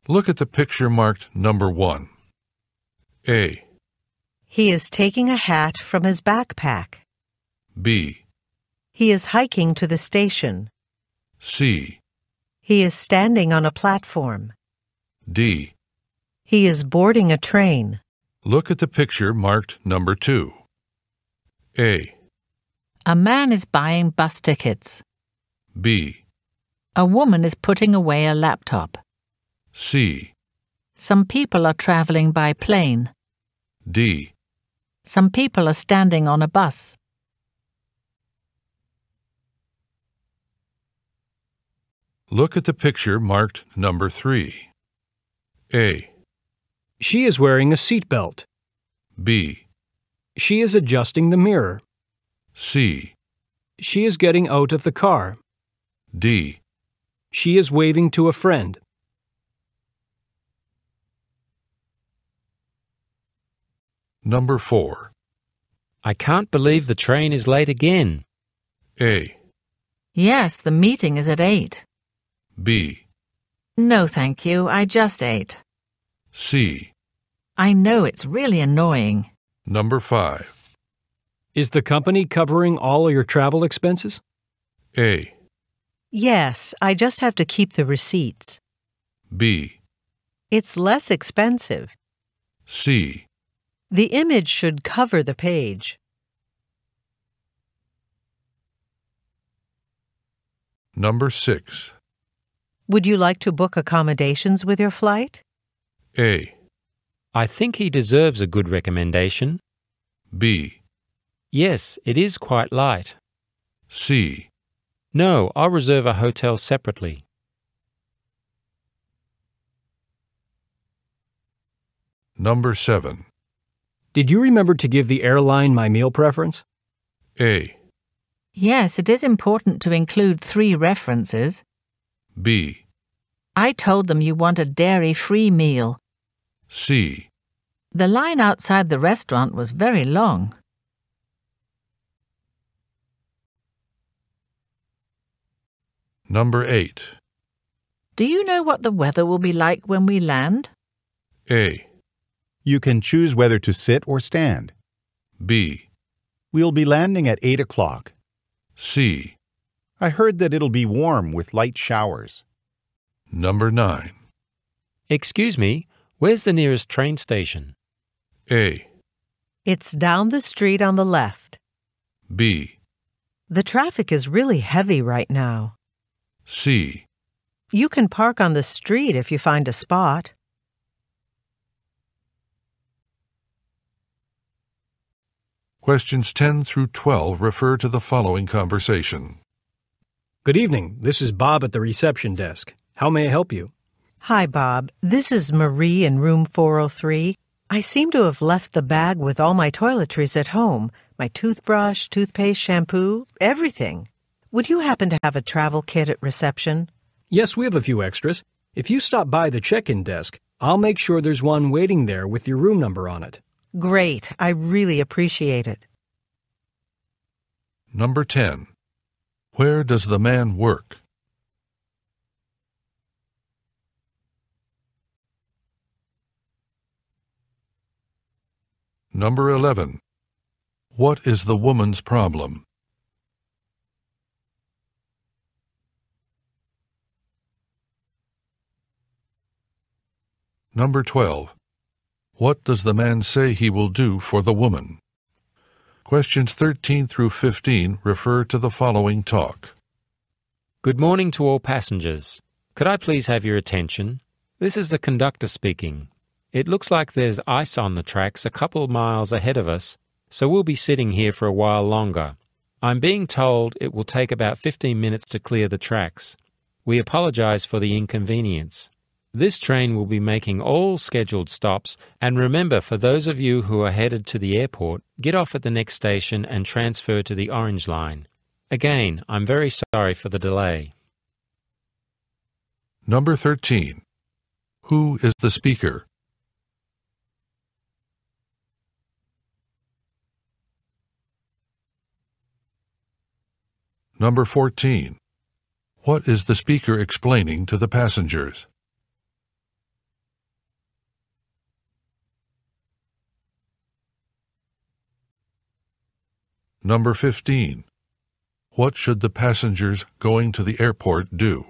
Look at the picture marked number 1. A. He is taking a hat from his backpack. B. He is hiking to the station. C. He is standing on a platform. D. He is boarding a train. Look at the picture marked number 2. A. A man is buying bus tickets. B. A woman is putting away a laptop. C. Some people are traveling by plane. D. Some people are standing on a bus. Look at the picture marked number 3. A. She is wearing a seatbelt. B. She is adjusting the mirror. C. She is getting out of the car. D. She is waving to a friend. Number 4. I can't believe the train is late again. A. Yes, the meeting is at 8. B. No, thank you. I just ate. C. I know it's really annoying. Number 5. Is the company covering all your travel expenses? A. Yes, I just have to keep the receipts. B. It's less expensive. C. The image should cover the page. Number 6. Would you like to book accommodations with your flight? A. I think he deserves a good recommendation. B. Yes, it is quite light. C. No, I'll reserve a hotel separately. Number 7. Did you remember to give the airline my meal preference? A. Yes, it is important to include 3 references. B. I told them you want a dairy-free meal. C. The line outside the restaurant was very long. Number 8. Do you know what the weather will be like when we land? A. You can choose whether to sit or stand. B. We'll be landing at 8 o'clock. C. I heard that it'll be warm with light showers. Number 9. Excuse me, where's the nearest train station? A. It's down the street on the left. B. The traffic is really heavy right now. C. You can park on the street if you find a spot. Questions 10 through 12 refer to the following conversation. Good evening. This is Bob at the reception desk. How may I help you? Hi, Bob. This is Marie in room 403. I seem to have left the bag with all my toiletries at home. My toothbrush, toothpaste, shampoo, everything. Would you happen to have a travel kit at reception? Yes, we have a few extras. If you stop by the check-in desk, I'll make sure there's one waiting there with your room number on it. Great. I really appreciate it. Number 10. Where does the man work? Number 11. What is the woman's problem? Number 12. What does the man say he will do for the woman? Questions 13 through 15 refer to the following talk. Good morning to all passengers. Could I please have your attention? This is the conductor speaking. It looks like there's ice on the tracks a couple of miles ahead of us, so we'll be sitting here for a while longer. I'm being told it will take about 15 minutes to clear the tracks. We apologize for the inconvenience. This train will be making all scheduled stops, and remember, for those of you who are headed to the airport, get off at the next station and transfer to the Orange Line. Again, I'm very sorry for the delay. Number 13. Who is the speaker? Number 14. What is the speaker explaining to the passengers? Number 15. What should the passengers going to the airport do?